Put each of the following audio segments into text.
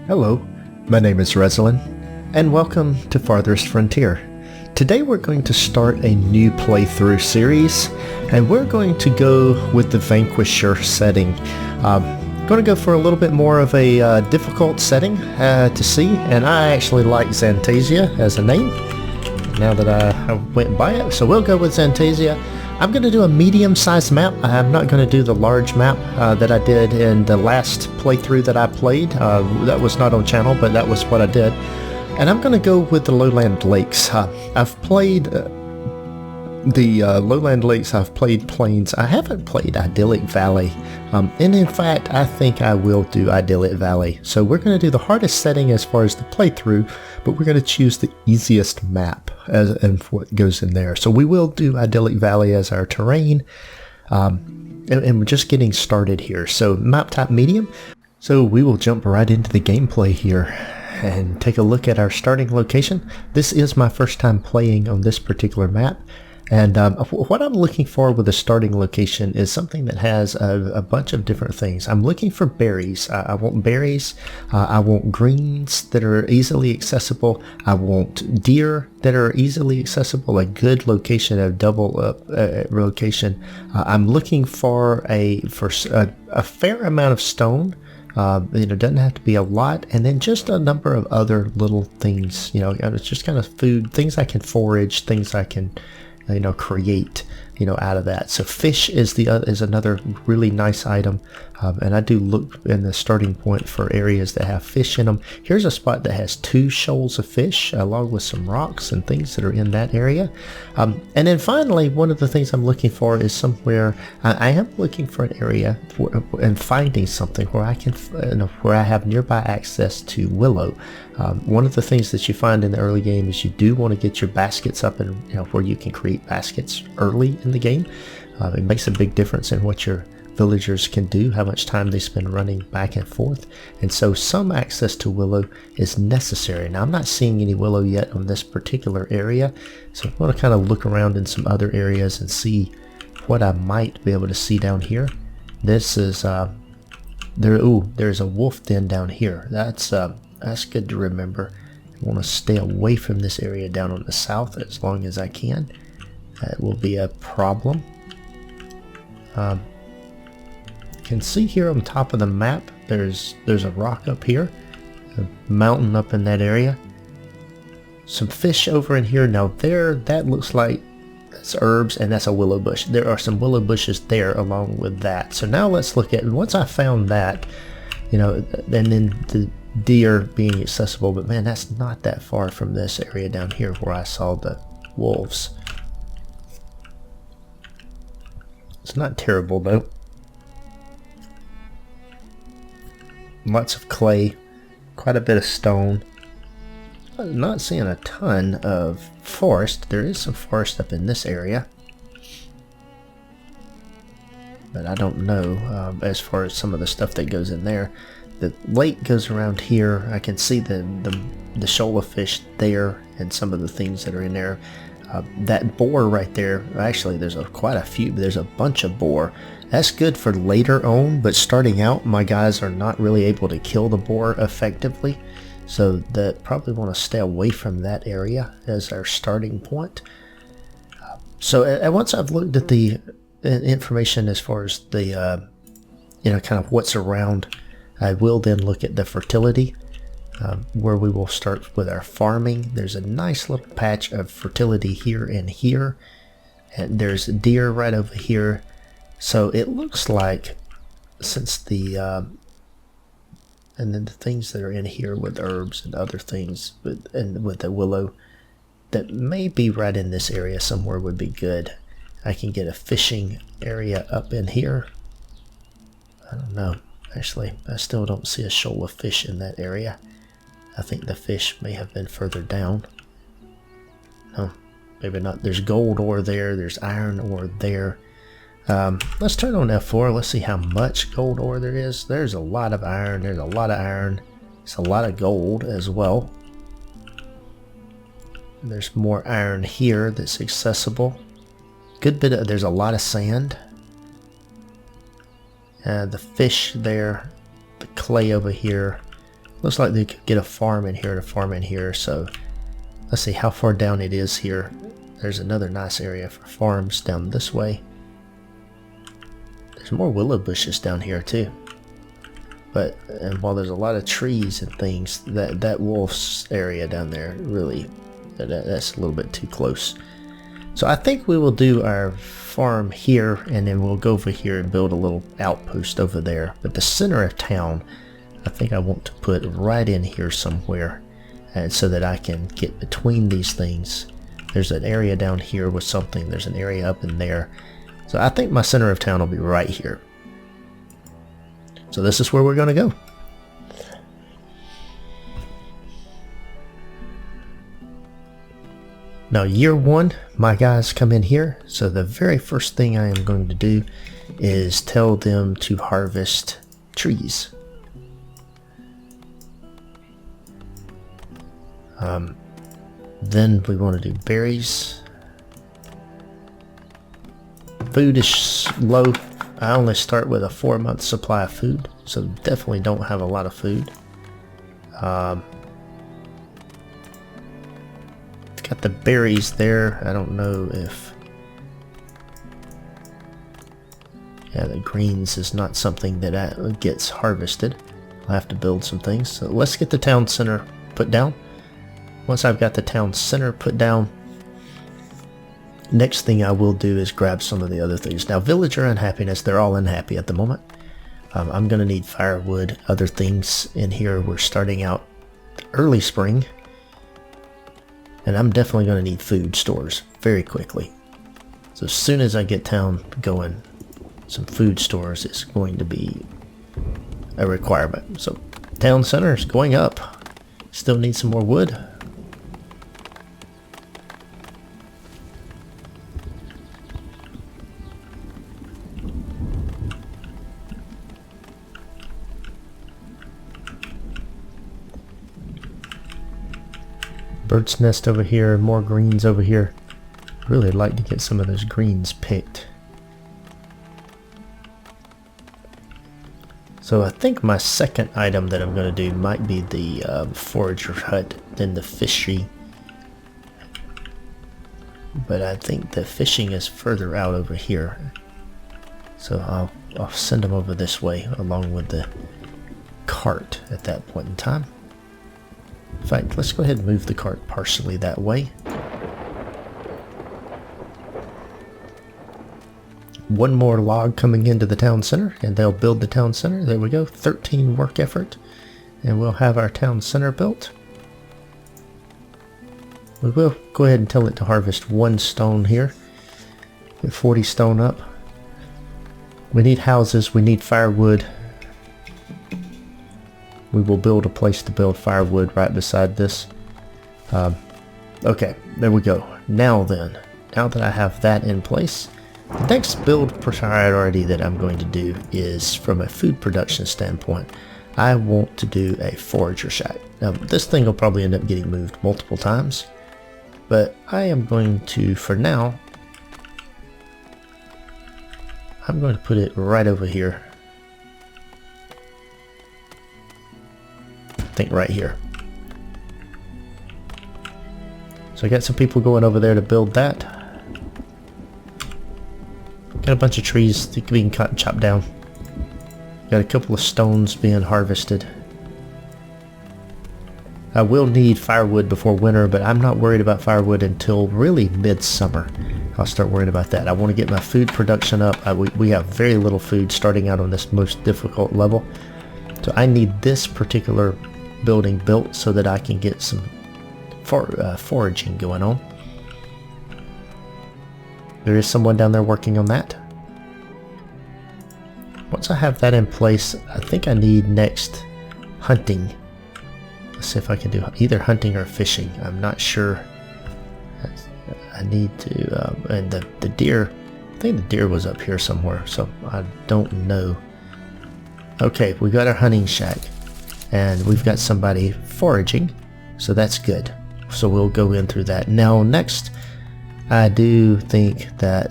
Hello, my name is Resilan, and welcome to Farthest Frontier. Today we're going to start a new playthrough series, and we're going to go with the Vanquisher setting. Going to go for a little bit more of a difficult setting to see, and I actually like Zantasia as a name, now that I went by it, so we'll go with Zantasia. I'm going to do a medium-sized map. I'm not going to do the large map that I did in the last playthrough that I played. That was not on channel, but that was what I did. And I'm going to go with the lowland lakes. I've played the lowland lakes, I've played plains. I haven't played Idyllic Valley. And in fact, I think I will do Idyllic Valley. So we're going to do the hardest setting as far as the playthrough, but we're going to choose the easiest map and what goes in there. So we will do Idyllic Valley as our terrain. And we're just getting started here. So map type medium. So we will jump right into the gameplay here and take a look at our starting location. This is my first time playing on this particular map. And what I'm looking for with a starting location is something that has a bunch of different things. I'm looking for berries. I want berries. I want greens that are easily accessible. I want deer that are easily accessible. A good location, a double up location. I'm looking for a fair amount of stone. Doesn't have to be a lot, and then just a number of other little things. It's just kind of food, things I can forage, things I can create out of that. So fish is another really nice item, and I do look in the starting point for areas that have fish in them. Here's a spot that has 2 shoals of fish along with some rocks and things that are in that area. And then finally, one of the things I'm looking for is somewhere I am looking for an area and finding something where I can where I have nearby access to willow. One of the things that you find in the early game is you do want to get your baskets up and where you can create baskets early in the game. It makes a big difference in what your villagers can do, how much time they spend running back and forth, and so some access to willow is necessary. Now I'm not seeing any willow yet on this particular area, so I want to kind of look around in some other areas and see what I might be able to see down here. This is there's a wolf den down here. That's good to remember. I want to stay away from this area down on the south as long as I can. That will be a problem. You can see here on top of the map there's a rock up here, a mountain up in that area, some fish over in here. Now that looks like that's herbs, and that's a willow bush. There are some willow bushes there along with that. So now let's look at, once I found that, and then the deer being accessible, but man, that's not that far from this area down here where I saw the wolves. It's not terrible though. Lots of clay, quite a bit of stone. I'm not seeing a ton of forest. There is some forest up in this area, but I don't know as far as some of the stuff that goes in there. The lake goes around here. I can see the shoal of fish there and some of the things that are in there. That boar right there, actually there's quite a few, there's a bunch of boar. That's good for later on, but starting out my guys are not really able to kill the boar effectively, so that probably want to stay away from that area as our starting point. So once I've looked at the information as far as the kind of what's around, I will then look at the fertility, where we will start with our farming. There's a nice little patch of fertility here and here, and there's a deer right over here. So it looks like, since and then the things that are in here with herbs and other things and with the willow, that may be right in this area somewhere would be good. I can get a fishing area up in here. I don't know. Actually, I still don't see a shoal of fish in that area. I think the fish may have been further down. No, maybe not. There's gold ore there. There's iron ore there. Let's turn on F4. Let's see how much gold ore there is. There's a lot of iron. There's a lot of iron. It's a lot of gold as well. And there's more iron here that's accessible. Good bit of, there's a lot of sand. The fish there, the clay over here, Looks like they could get a farm in here and a farm in here, so let's see how far down it is here. There's another nice area for farms down this way. There's more willow bushes down here too. And while there's a lot of trees and things, that wolf's area down there, really, that's a little bit too close. So I think we will do our farm here, and then we'll go over here and build a little outpost over there. But the center of town, I think I want to put right in here somewhere, and so that I can get between these things. There's an area down here with something. There's an area up in there. So I think my center of town will be right here. So this is where we're going to go. Now year one, my guys come in here. So the very first thing I am going to do is tell them to harvest trees. Then we want to do berries. Food is low. I only start with a 4-month supply of food, so definitely don't have a lot of food. Got the berries there. I don't know if... Yeah, the greens is not something that gets harvested. I'll have to build some things. So let's get the town center put down. Once I've got the town center put down, next thing I will do is grab some of the other things. Now, villager unhappiness, they're all unhappy at the moment. I'm going to need firewood, other things in here. We're starting out early spring, and I'm definitely going to need food stores very quickly. So as soon as I get town going, some food stores is going to be a requirement. So town center is going up. Still need some more wood. Bird's nest over here, more greens over here. Really like to get some of those greens picked. So I think my second item that I'm going to do might be the forager hut, then the fishery. But I think the fishing is further out over here. So I'll send them over this way along with the cart at that point in time. In fact, let's go ahead and move the cart partially that way. One more log coming into the town center, and they'll build the town center. There we go, 13 work effort, and we'll have our town center built. We will go ahead and tell it to harvest 1 stone here. Get 40 stone up. We need houses, we need firewood. We will build a place to build firewood right beside this. Okay, there we go. Now then, now that I have that in place, the next build priority that I'm going to do is from a food production standpoint. I want to do a forager shack. Now this thing will probably end up getting moved multiple times, but I am going to, for now, I'm going to put it right over here. I think right here. So I got some people going over there to build that. Got a bunch of trees being cut and chopped down. Got a couple of stones being harvested. I will need firewood before winter, but I'm not worried about firewood until really midsummer. I'll start worrying about that. I want to get my food production up. We have very little food starting out on this most difficult level. So I need this particular building built so that I can get some foraging going on. There is someone down there working on that. Once I have that in place, I think I need next hunting. Let's see if I can do either hunting or fishing. I'm not sure. I need to, and the deer, I think the deer was up here somewhere, so I don't know. Okay, we got our hunting shack, and we've got somebody foraging, so that's good. So we'll go in through that. Now next, I do think that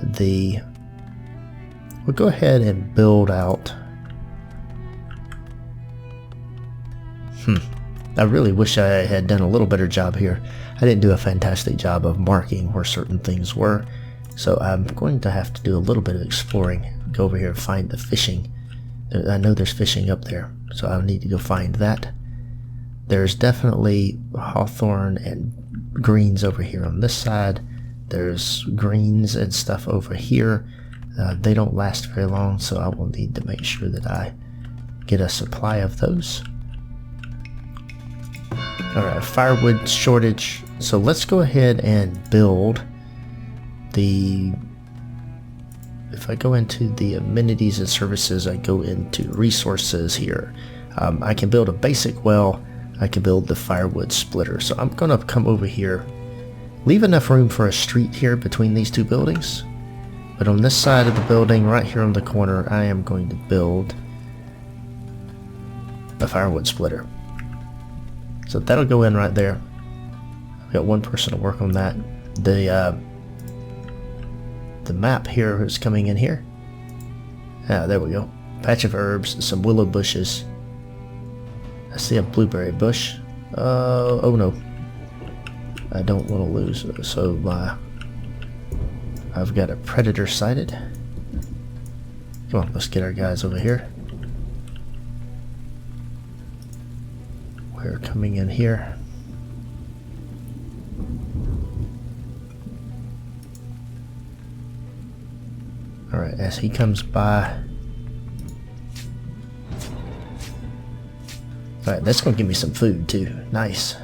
we'll go ahead and build out. I really wish I had done a little better job here. I didn't do a fantastic job of marking where certain things were, so I'm going to have to do a little bit of exploring. Go over here and find the fishing. I know there's fishing up there, so I'll need to go find that. There's definitely hawthorn and greens over here on this side. There's greens and stuff over here. They don't last very long, so I will need to make sure that I get a supply of those. Alright, firewood shortage. So let's go ahead and build the... If I go into the amenities and services, I go into resources here. I can build a basic well. I can build the firewood splitter. So I'm going to come over here, leave enough room for a street here between these two buildings. But on this side of the building, right here on the corner, I am going to build a firewood splitter. So that'll go in right there. I've got one person to work on that. The map here is coming in here. There we go. Patch of herbs, some willow bushes. I see a blueberry bush. Oh no. I don't want to lose. So I've got a predator sighted. Come on, let's get our guys over here. We're coming in here. Alright, as he comes by. Alright, that's going to give me some food too. Nice.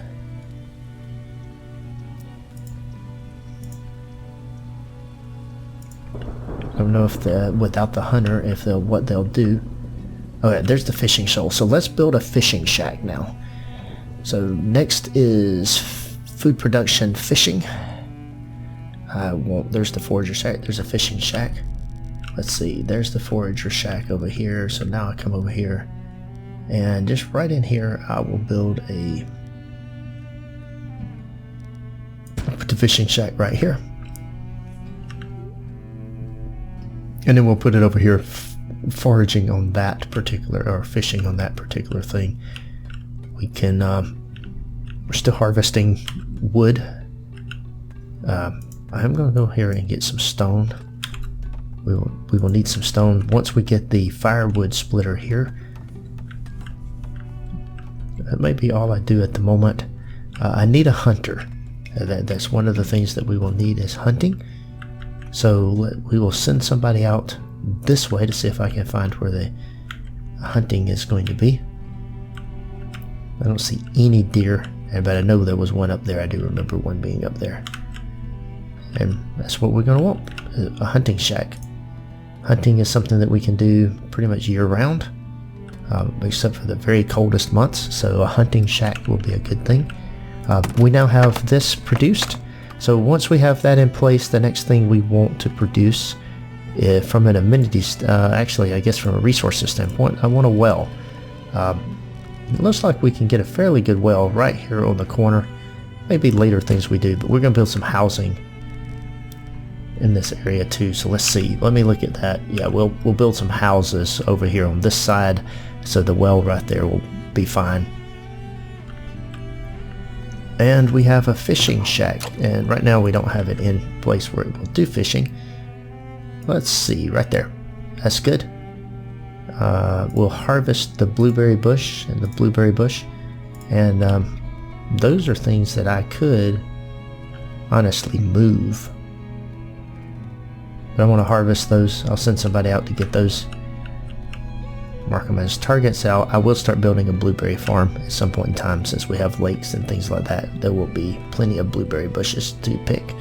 I don't know if without the hunter, if what they'll do. Alright, there's the fishing shoal. So let's build a fishing shack now. So next is food production fishing. There's the forager shack. There's a fishing shack. Let's see, there's the forager shack over here. So now I come over here and just right in here I will build the fishing shack right here. And then we'll put it over here foraging on that particular, or fishing on that particular thing. We can, we're still harvesting wood. I'm going to go here and get some stone. We will need some stone once we get the firewood splitter here. That may be all I do at the moment. I need a hunter. That's one of the things that we will need is hunting. So we will send somebody out this way to see if I can find where the hunting is going to be. I don't see any deer, but I know there was one up there. I do remember one being up there. And that's what we're going to want, a hunting shack. Hunting is something that we can do pretty much year-round, except for the very coldest months, so a hunting shack will be a good thing. We now have this produced, so once we have that in place, the next thing we want to produce from an amenities, actually I guess from a resources standpoint, I want a well. It looks like we can get a fairly good well right here on the corner. Maybe later things we do, but we're going to build some housing in this area too. So let's see, let me look at that. Yeah, we'll build some houses over here on this side, so the well right there will be fine. And we have a fishing shack, and right now we don't have it in place where it will do fishing. Let's see, right there, that's good. We'll harvest the blueberry bush and the blueberry bush, and those are things that I could honestly move. But I want to harvest those. I'll send somebody out to get those. Mark them as targets. I will start building a blueberry farm at some point in time, since we have lakes and things like that. There will be plenty of blueberry bushes to pick.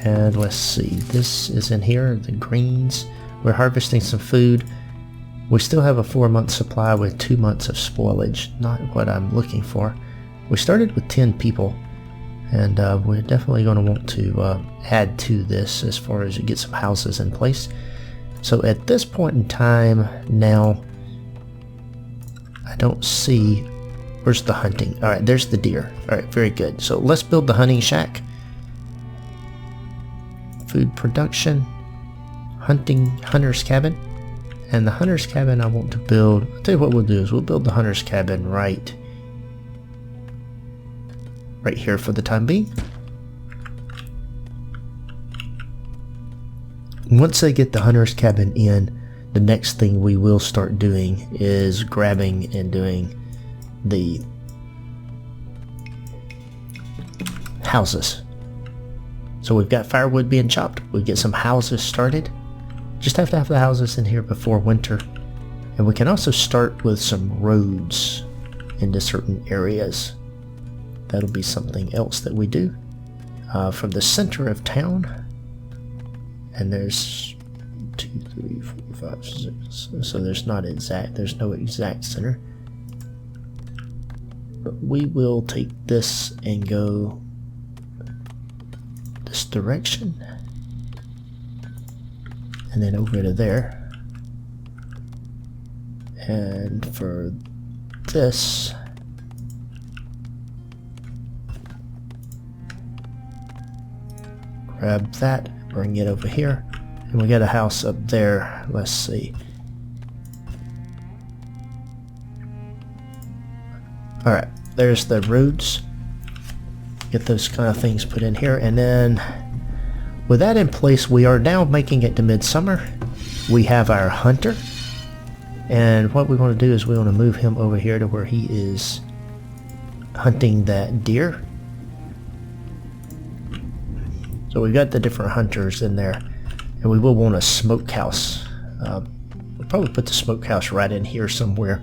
And let's see, this is in here, the greens. We're harvesting some food. We still have a 4-month supply with 2 months of spoilage. Not what I'm looking for. We started with 10 people. And we're definitely going to want to add to this as far as get some houses in place. So at this point in time now, I don't see, where's the hunting? Alright, there's the deer. Alright, very good. So let's build the hunting shack. Food production, hunter's cabin, And the hunter's cabin I want to build, I'll tell you what we'll do is we'll build the hunter's cabin right here for the time being. Once they get the hunter's cabin in, the next thing we will start doing is grabbing and doing the houses. So we've got firewood being chopped, we get some houses started. Just have to have the houses in here before winter. And we can also start with some roads into certain areas. That'll be something else that we do. From the center of town, and there's 2, 3, 4, 5, 6, so there's no exact center. But we will take this and go this direction, and then over to there. And for this, grab that, bring it over here, and we got a house up there. Let's see. Alright, there's the roads. Get those kind of things put in here, and then with that in place, we are now making it to midsummer. We have our hunter, and what we want to do is we want to move him over here to where he is hunting that deer. So we've got the different hunters in there, and we will want a smokehouse. We'll probably put the smokehouse right in here somewhere,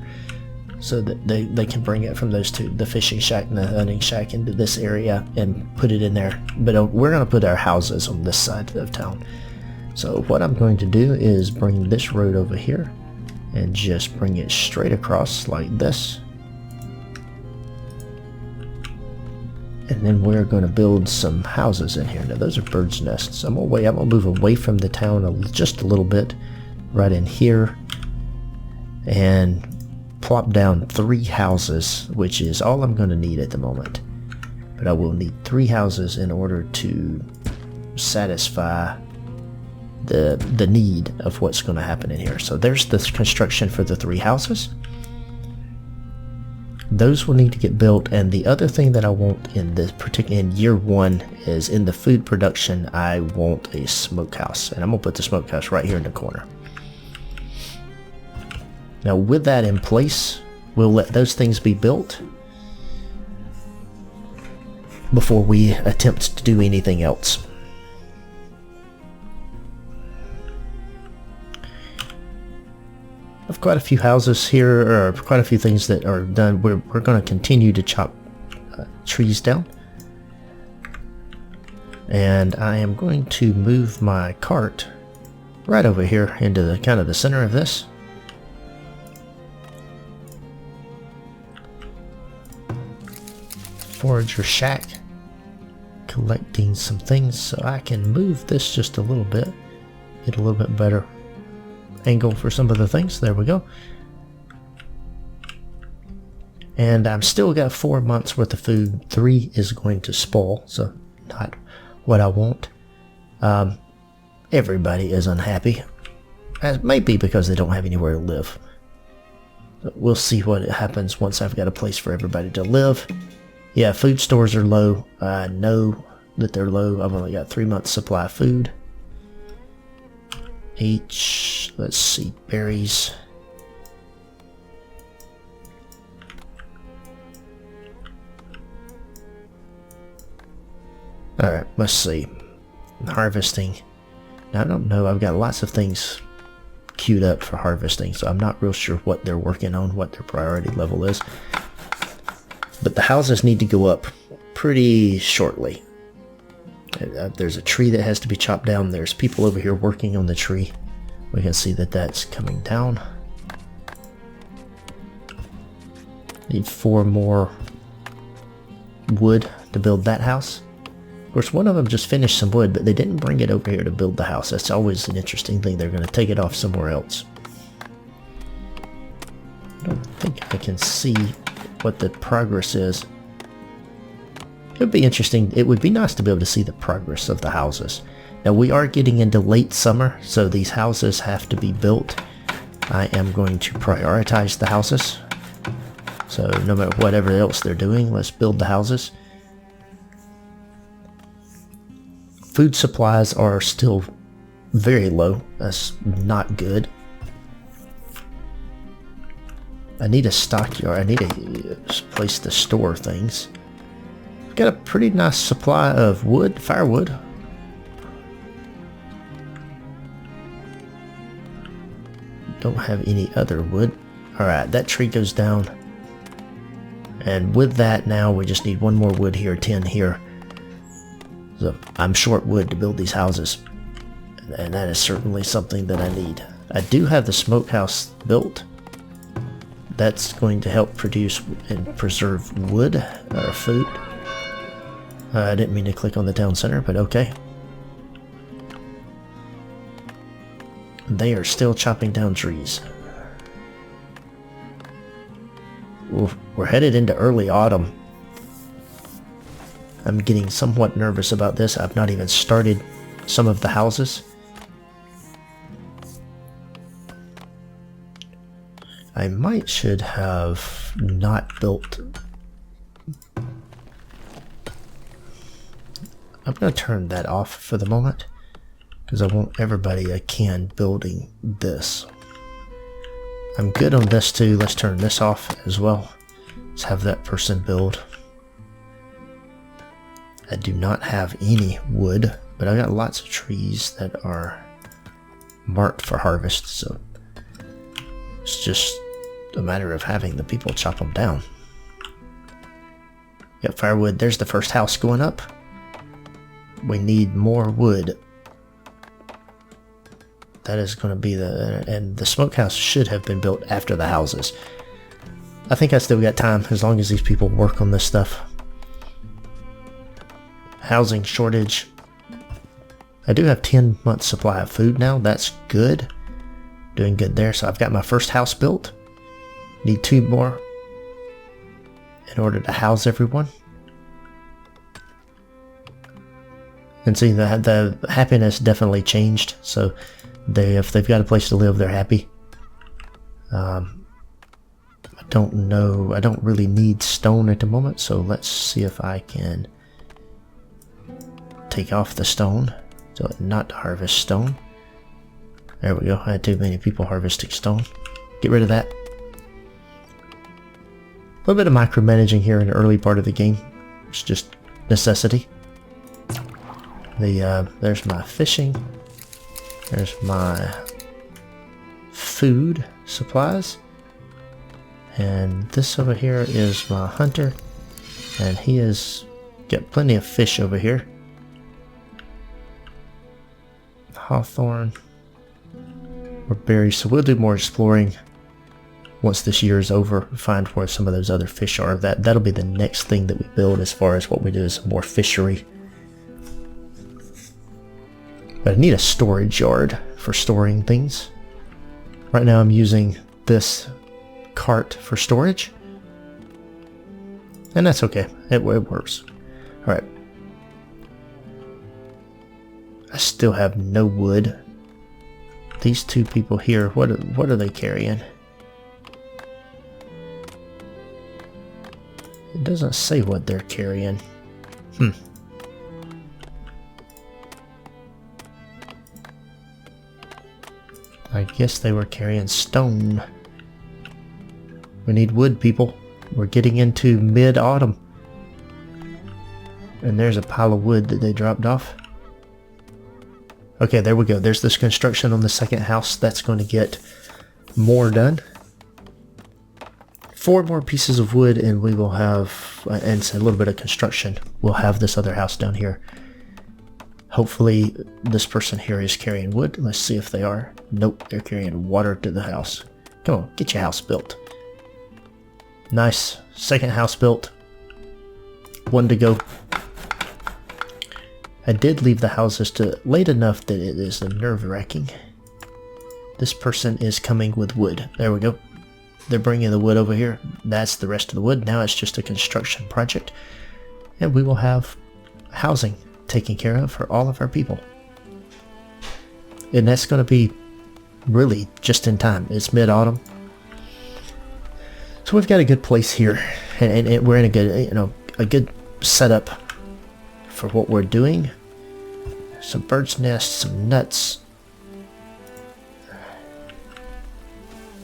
so that they can bring it from those two, the fishing shack and the hunting shack, into this area and put it in there. But we're going to put our houses on this side of town. So what I'm going to do is bring this road over here and just bring it straight across like this. And then we're going to build some houses in here. Now those are birds' nests. I'm going to move away from the town just a little bit, right in here, and plop down 3 houses, which is all I'm going to need at the moment. But I will need 3 houses in order to satisfy the need of what's going to happen in here. So there's the construction for the 3 houses. Those will need to get built, and the other thing that I want in this particular in year 1 is in the food production. I want a smokehouse, and I'm gonna put the smokehouse right here in the corner. Now with that in place, we'll let those things be built before we attempt to do anything else. I've quite a few houses here, or quite a few things that are done. We're going to continue to chop trees down. And I am going to move my cart right over here into the kind of the center of this. Forager shack. Collecting some things so I can move this just a little bit. Get a little bit better angle for some of the things. There we go. And I've still got 4 months worth of food. 3 is going to spoil, so not what I want. Everybody is unhappy. It may be because they don't have anywhere to live. But we'll see what happens once I've got a place for everybody to live. Yeah, food stores are low. I know that they're low. I've only got 3 months supply of food. Let's see, berries. Alright, let's see. Harvesting. Now, I don't know, I've got lots of things queued up for harvesting, so I'm not real sure what they're working on, what their priority level is. But the houses need to go up pretty shortly. There's a tree that has to be chopped down. There's people over here working on the tree. We can see that that's coming down. Need 4 more wood to build that house. Of course, one of them just finished some wood, but they didn't bring it over here to build the house. That's always an interesting thing. They're going to take it off somewhere else. I don't think I can see what the progress is. It would be interesting. It would be nice to be able to see the progress of the houses. Now we are getting into late summer, so these houses have to be built I am going to prioritize the houses. So no matter whatever else they're doing, let's build the houses. Food supplies are still very low. That's not good. I need a stockyard. I need a place to store things. I've got a pretty nice supply of wood, firewood. Don't have any other wood. Alright, that tree goes down. And with that now we just need one more wood here, 10 here. So I'm short wood to build these houses. And that is certainly something that I need. I do have the smokehouse built. That's going to help produce and preserve wood, or food. I didn't mean to click on the town center, but okay. They are still chopping down trees. We're headed into early autumn. I'm getting somewhat nervous about this. I've not even started some of the houses. I should have not built. I'm going to turn that off for the moment because I want everybody I can building this. I'm good on this too. Let's turn this off as well. Let's have that person build. I do not have any wood, but I got lots of trees that are marked for harvest, so it's just a matter of having the people chop them down. Got firewood. There's the first house going up. We need more wood. That is going to be and the smokehouse should have been built after the houses. I think I still got time as long as these people work on this stuff. Housing shortage. I do have 10 months supply of food now. That's good. Doing good there. So I've got my first house built. Need 2 more in order to house everyone. And see, the happiness definitely changed. So if they've got a place to live, they're happy. I don't know. I don't really need stone at the moment. So let's see if I can take off the stone. So not harvest stone. There we go. I had too many people harvesting stone. Get rid of that. A little bit of micromanaging here in the early part of the game. It's just necessity. There's my fishing. There's my food supplies. And this over here is my hunter. And he has got plenty of fish over here. Hawthorn. Or berries. So we'll do more exploring once this year is over. Find where some of those other fish are. That'll be the next thing that we build as far as what we do is more fishery. But I need a storage yard for storing things. Right now I'm using this cart for storage. And that's okay. It works. Alright. I still have no wood. These 2 people here, what are they carrying? It doesn't say what they're carrying. I guess they were carrying stone. We need wood, people. We're getting into mid-autumn. And there's a pile of wood that they dropped off. Okay, there we go. There's this construction on the second house. That's going to get more done. 4 more pieces of wood and we will have, and a little bit of construction. We'll have this other house down here. Hopefully this person here is carrying wood. Let's see if they are. Nope, they're carrying water to the house. Come on, get your house built. Nice. Second house built. 1 to go. I did leave the houses to late enough that it is nerve-wracking. This person is coming with wood. There we go. They're bringing the wood over here. That's the rest of the wood. Now it's just a construction project. And we will have housing taken care of for all of our people. And that's going to be really just in time. It's mid-autumn. So we've got a good place here, and we're in a good, a good setup for what we're doing. Some bird's nests, some nuts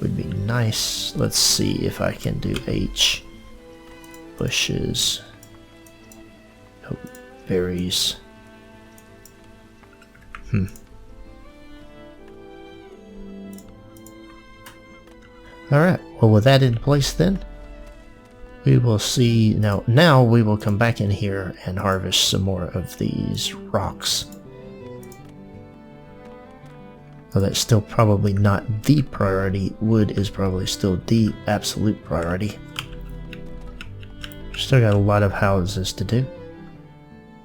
would be nice. Let's see if I can do H. Bushes. Oh, berries. Alright, well with that in place then, we will see, now we will come back in here and harvest some more of these rocks. Well, that's still probably not the priority. Wood is probably still the absolute priority. Still got a lot of houses to do.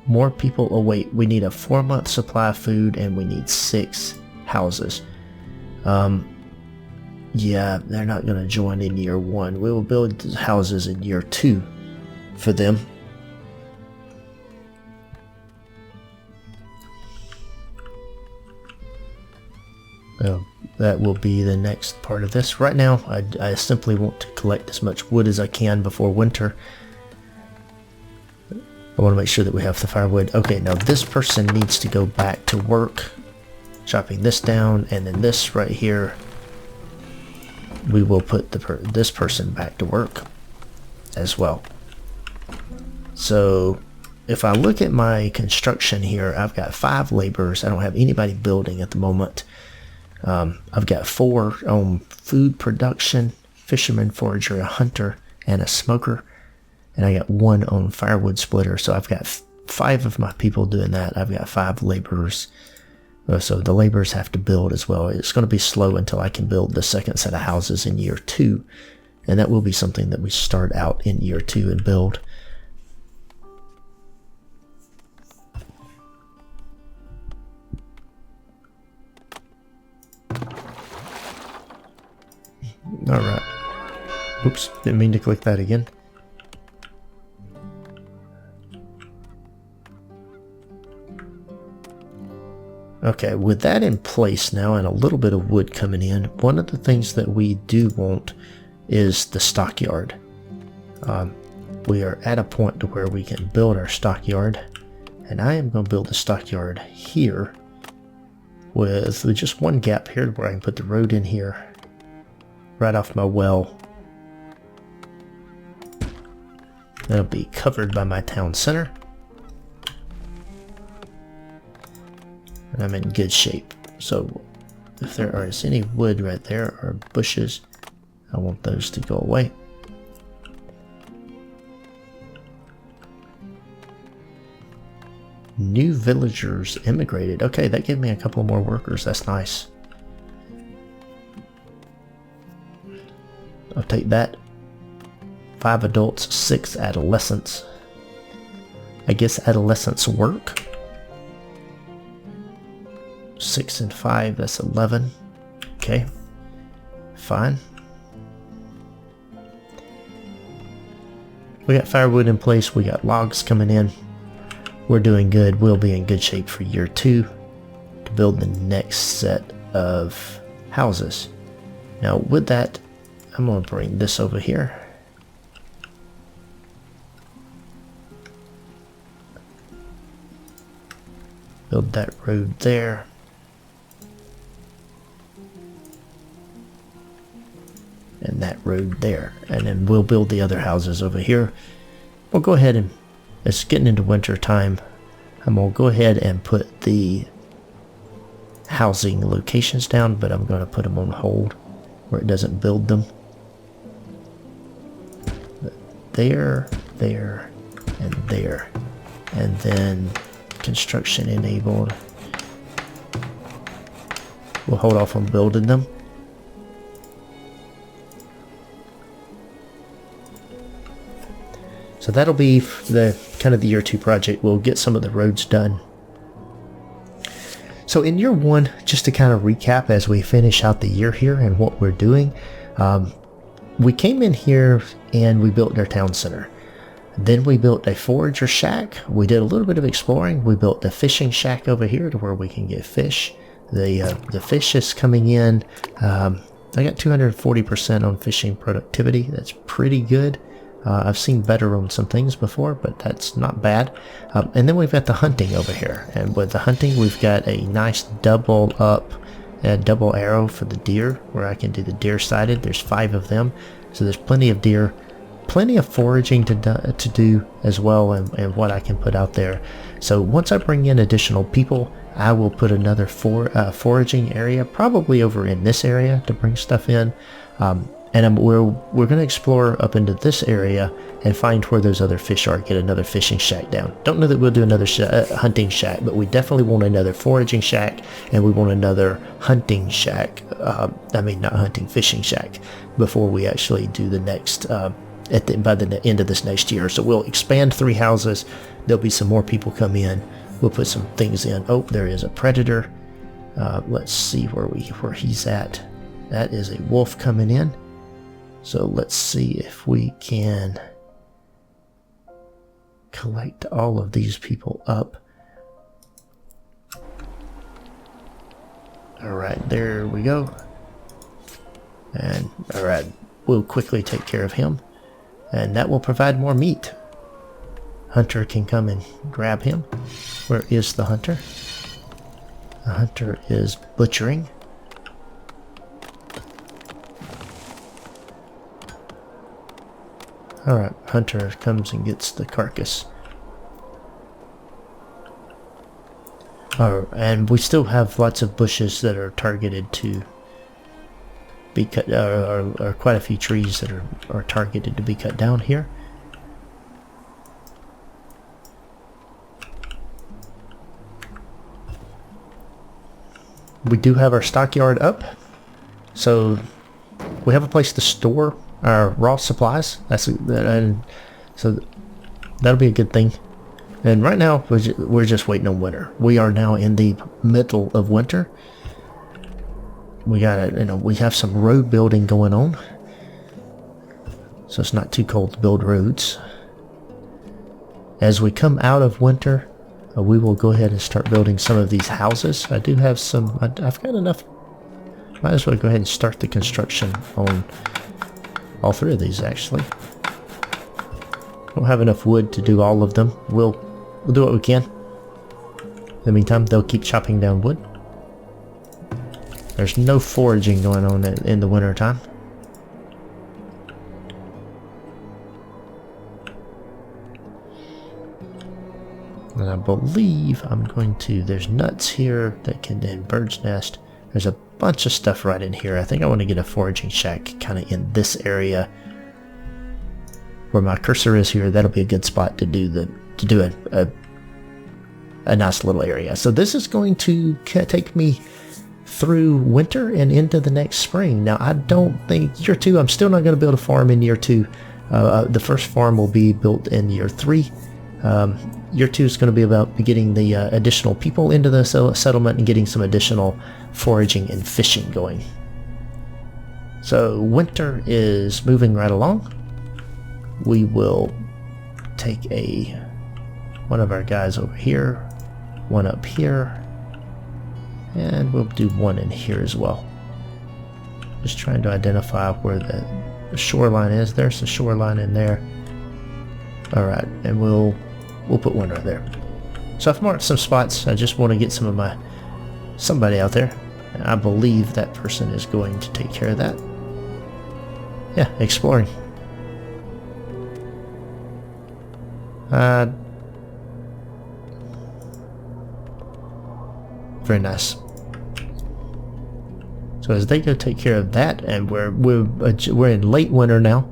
More people await. We need a 4-month supply of food and we need 6 houses. Yeah, they're not going to join in year 1. We will build houses in year 2 for them. That will be the next part of this. Right now, I simply want to collect as much wood as I can before winter. I want to make sure that we have the firewood. Okay, now this person needs to go back to work. Chopping this down, and then this right here, we will put this person back to work as well. So if I look at my construction here, I've got 5 laborers. I don't have anybody building at the moment. I've got 4 on food production, fisherman, forager, a hunter, and a smoker. And I got 1 on firewood splitter. So I've got 5 of my people doing that. I've got 5 laborers. So the laborers have to build as well. It's going to be slow until I can build the second set of houses in year 2. And that will be something that we start out in year 2 and build. Alright. Oops, didn't mean to click that again. Okay, with that in place now and a little bit of wood coming in, one of the things that we do want is the stockyard. We are at a point to where we can build our stockyard, and I am going to build the stockyard here with just 1 gap here where I can put the road in here right off my well. That'll be covered by my town center. And I'm in good shape. So if there is any wood right there or bushes, I want those to go away. New villagers immigrated. Okay, that gave me a couple more workers. That's nice. I'll take that. 5 adults, 6 adolescents. I guess adolescents work. 6 and 5, that's 11. Okay, fine. We got firewood in place, we got logs coming in. We're doing good. We'll be in good shape for year 2 to build the next set of houses. Now with that, I'm going to bring this over here. Build that road there. And that road there. And then we'll build the other houses over here. We'll go ahead and, it's getting into winter time. I'm going to go ahead and put the housing locations down, but I'm going to put them on hold where it doesn't build them. There, there, and there. And then construction enabled. We'll hold off on building them. So that'll be the kind of the year 2 project. We'll get some of the roads done. So in year 1, just to kind of recap as we finish out the year here and what we're doing, we came in here and we built our town center. Then we built a forager shack. We did a little bit of exploring. We built a fishing shack over here to where we can get fish. The fish is coming in. I got 240% on fishing productivity. That's pretty good. I've seen better on some things before, but that's not bad. And then we've got the hunting over here. And with the hunting, we've got a nice double arrow for the deer, where I can do the deer sided. There's 5 of them, so there's plenty of deer, plenty of foraging to do as well, and what I can put out there. So once I bring in additional people, I will put another foraging area, probably over in this area, to bring stuff in. And we're going to explore up into this area and find where those other fish are, get another fishing shack down. Don't know that we'll do another hunting shack, but we definitely want another foraging shack, and we want another hunting shack. Not hunting, fishing shack, before we actually do the next, by the end of this next year. So we'll expand 3 houses. There'll be some more people come in. We'll put some things in. Oh, there is a predator. Let's see where he's at. That is a wolf coming in. So let's see if we can collect all of these people up. Alright, there we go. And alright, we'll quickly take care of him. And that will provide more meat. Hunter can come and grab him. Where is the hunter? The hunter is butchering. Alright, hunter comes and gets the carcass. And we still have lots of bushes that are targeted to be cut, or quite a few trees that are targeted to be cut down here. We do have our stockyard up, so we have a place to store our raw supplies. So that'll be a good thing. And right now we're just waiting on winter. We are now in the middle of winter. We have some road building going on, so it's not too cold to build roads. As we come out of winter, we will go ahead and start building some of these houses. I do have some. I've got enough. Might as well go ahead and start the construction on all 3 of these, actually. Don't have enough wood to do all of them. We'll do what we can. In the meantime, they'll keep chopping down wood. There's no foraging going on in the winter time. And I believe I'm going to, there's nuts here that can, and bird's nest. There's a bunch of stuff right in here. I think I want to get a foraging shack kind of in this area where my cursor is here. That'll be a good spot to do a nice little area. So this is going to take me through winter and into the next spring. Now I don't think year 2, I'm still not going to build a farm in year 2. The first farm will be built in year 3. Year 2 is going to be about getting the additional people into the settlement and getting some additional foraging and fishing going. So winter is moving right along. We will take one of our guys over here, one up here, and we'll do one in here as well. Just trying to identify where the shoreline is. There's the shoreline in there. Alright, and we'll put one right there. So I've marked some spots. I just want to get somebody out there. And I believe that person is going to take care of that. Yeah, exploring. Very nice. So as they go take care of that, and we're in late winter now,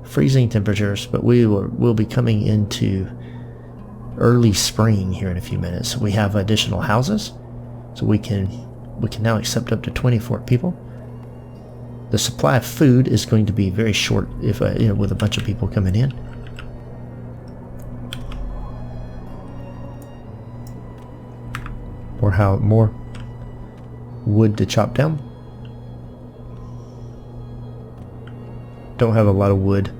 freezing temperatures, but we'll be coming into early spring here in a few minutes. We have additional houses, so we can now accept up to 24 people. The supply of food is going to be very short if with a bunch of people coming in. More wood to chop down. Don't have a lot of wood.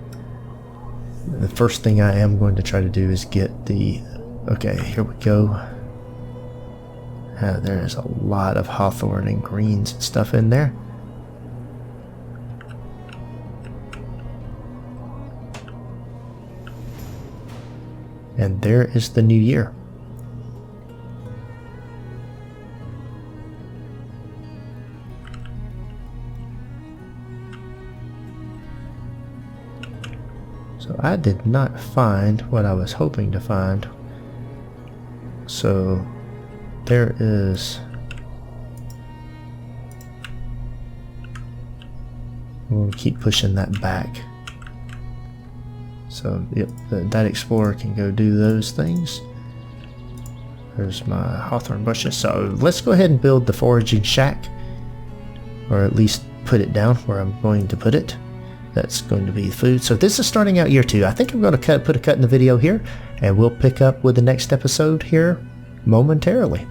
The first thing I am going to try to do is get the... Okay, here we go. There's a lot of hawthorn and greens and stuff in there. And there is the new year. So I did not find what I was hoping to find. So there is... We'll keep pushing that back. So yep, that explorer can go do those things. There's my hawthorn bushes. So let's go ahead and build the foraging shack. Or at least put it down where I'm going to put it. That's going to be food. So this is starting out year 2. I think I'm going to put a cut in the video here. And we'll pick up with the next episode here momentarily.